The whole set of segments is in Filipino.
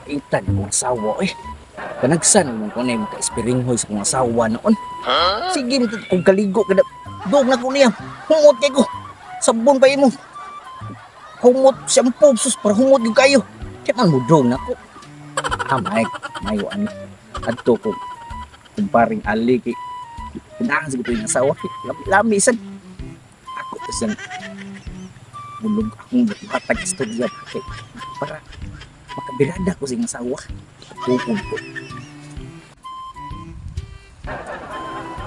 Itan akong asawa eh. Panagsan mo ko na yung ka-spiringhoy sa kong asawa noon. Sige, kung kaligo ka na, doon na ko niya. Humot kayo ko. Sabon pa mo. Humot, shampoo, sus, para humot yung kayo. Kaya man mo doon na ko. Mike, mayo ano. Adto ko. Kung paring ali, kailangan sa ito yung asawa. Lami-lamisan. Ako isang bulog akong hatag studio. Para makabirada ko sa yung asawa. Tukog ko.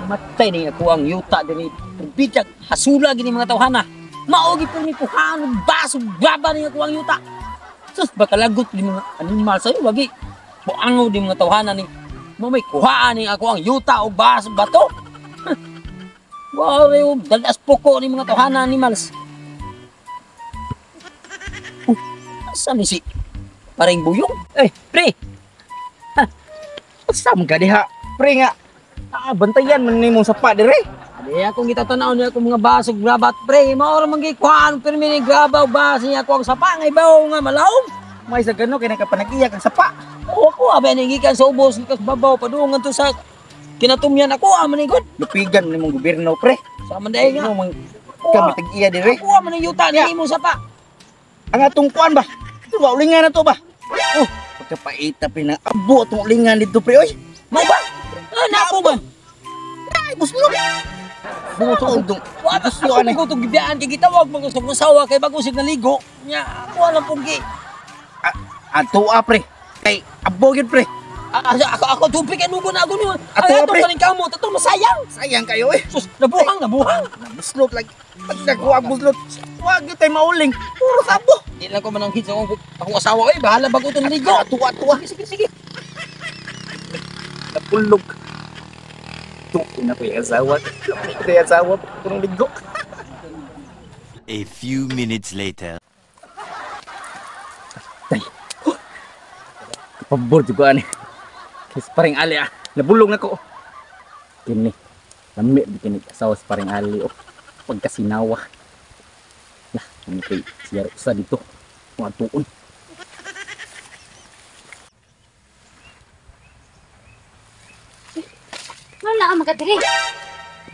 Matay na ako ang yuta din bitag hasula gini mga tawhana. Maogi po ni kuhanog baso baba ni ako ang yuta. Sus bakalagot di mga animal sayo wagi. Buangaw di mga tawhana ni mo may kuhaan ni ako ang yuta o baso bato. Wow, dalas poko ni mga tawhana animals. Asa ni si paring buyong? Pre. Sam ka diha, pre nga. Bantayan man nimong sapa dire. Adi akong gitatanaw niya akong mga basog grabat pre. Mao ra man gikuan pirmi ni grabaw bas niya ako ang sapa nga ibaw nga malawom. May sa gano kay nakapanag-iyak ang sapa. O ako abi ni gikan sa ubos gikas babaw padungan to sa kinatumyan ako man ni god. Lupigan nimong gobyerno pre. Sa man daay nga kami tag-iya dire. Ako man yuta ni imong sapa. Ang atong kuan ba? Wa ulingan na to ba? Oh, pagkapaita pinaabo atong ulingan dito pre oy. Mau ba? Napo ba? Ay, buslo. Buto undong. Buslo ani. Ko tong gibiyaan kay gitawag man sa musawa kay bago sig naligo. Nya, ako alam pong gi. Ato pre. Kay abo gyud pre. Ako tubig kay nugo na ako ni. Ato pre kaning kamo, tato masayang. Sayang kayo eh. Sus, nabuhang. Buslot lagi. Pag nakuha buslot. Wag gyud tay mauling. Puro sabo. Di lang ko mananghid sa akong asawa eh. Bahala bago tong ligo. Tuwa. Sige. Napulog. Tukin ako yung asawa. Ito yung asawa. Itong ligo. A few minutes later. Tay. Pabor juga ni. Kasi paring ali ah. Nabulog na ko. Kini. Lami bikin asawa sa paring ali. Pagkasinawa. Lah. Ano kayo siya sa dito. Mga tuon. Wala ka magadiri.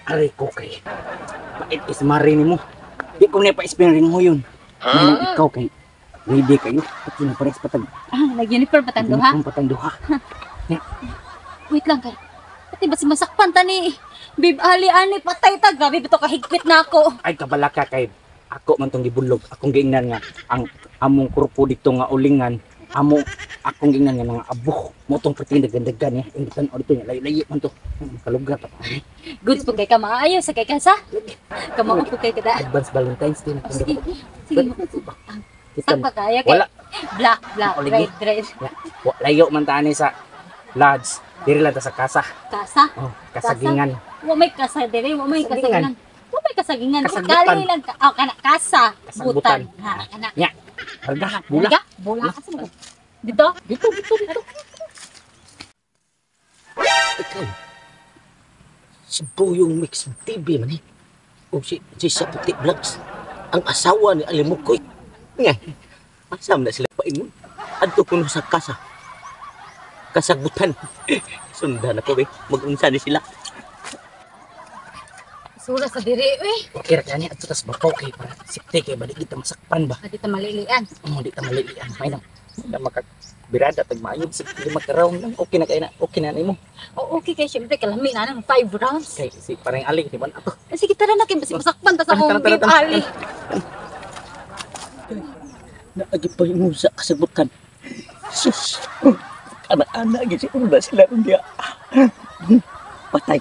Aray ko kay. Pait is marini mo. Di ko na pa-spinning mo yun. Ngayon ikaw kay. Ready kayo. At sinapares patag. Nag-uniform patang duha? Patang duha. Wait lang kay. Pati ba si masakpan ta ni? Bib ali-ani patay ta. Grabe ba ito kahigpit na ako. Ay kabalaka kay. Ako man tong gibulog. Akong giingnan nga. Ang among kurpo dito nga ulingan. Akong giingnan nga mga abo. Motong perting dagan-dagan niya. Yung dito niya. Layo-layo man to. Kalugar pa. Good po kay ka maayo sa kay kasa. Kamao po kay kada. Advance Valentine's Day na. Sige. Kita Sakpa kaya kay. wala. Black, red. Layo man tani sa lodge. Diri lang ta sa kasa. Kasa? Oh, kasagingan. Wa may kasa diri, wa may kasagingan. Wa may kasagingan. Kasagutan. Kali lang ka. Kana kasa. Kasagutan. Butan. Ha, kana. Nya. Harga, bula. Bula ka sa dito? Dito. Ikaw. Si Boyong Mix TV man eh. O si Saputi Vlogs. Ang asawa ni Alimukoy. Nga. Asam na sila paingon. Adto kuno sa kasa. Kasagutan. Sundan ako eh. Mag-unsa ni sila. Sura sa diri, Kira kanya at tas bapaw kay para sikte kay balik kita masakpan ba. Dito malilian. Di ta malilian. May nang. Na makabirada tag maayod sig 5 ka-round lang. Okay na kay na. Okay na nimo. O okay kay syempre kalami na ng 5 rounds. Kay si parang aling di man ato. Sige tara na kay basi masakpan ta sa Tara, mong beef tara. ali. Naagi pa yung sa kasagutan. Sus. Anak-anak gitu udah sila ron dia. Patay.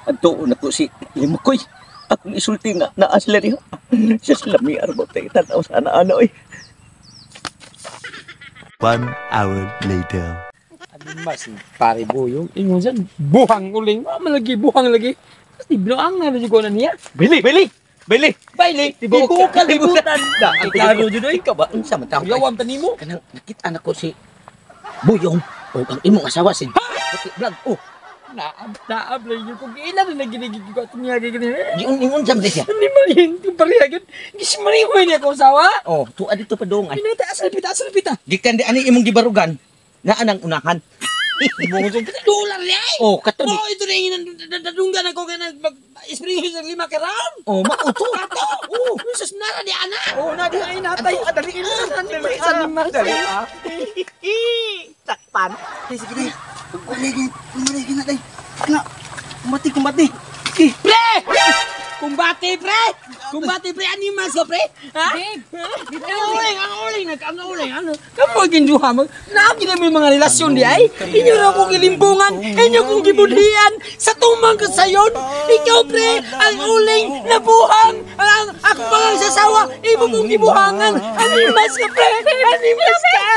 Adto na ko si Limukoy. Akong isulti nga naa sila diha. Siya sila may arbot tay tanaw sa anak-anak oy. 1 hour later. Mas pare Boyong ingon san buhang uling malagi buhang lagi. Pasti bilang na juga na niya. Bili. Dibuka libutan. Da ang klaro jud oy. Ikaw ba unsa man taw? Yawam tanimo. Kanang nakita na ko si Boyong o ang imong asawa si Puti Vlog. Oh. Naab lang yun. Kung ilan na ginigig ko at niya gini. Giun jam siya. Hindi malin. Yung parihagan. Gismarihoy niya ko sawa. Oh, tuwa dito pa dong ay. Pinata, asal pita. Gikan di ani imong gibarugan. Na anang unahan. $1 niya eh. Oh, kato di. Ito na yung nadunggan ako kaya mag-spring sa 5 karam. Oh, mauto. Oh, sus nara di ana. Oh, na di ay natay. Dali Sa 5 Dali. Takpan. Sige dai. Kumaligin na dai. Na. Kumbati. Pre! Kumbati, pre! Animal ka, pre! Ha? Babe, Ang uling, ano? Kamu ginduha mo? Naagin mo yung mga relasyon di ay? Inyo na akong gilimpungan, inyo kong gibudhian, sa tumang ka sayon, ikaw, pre, ang uling na buhang, ang akbang sasawa, imo kong gibuhangan, animals ka, pre! Animals ka!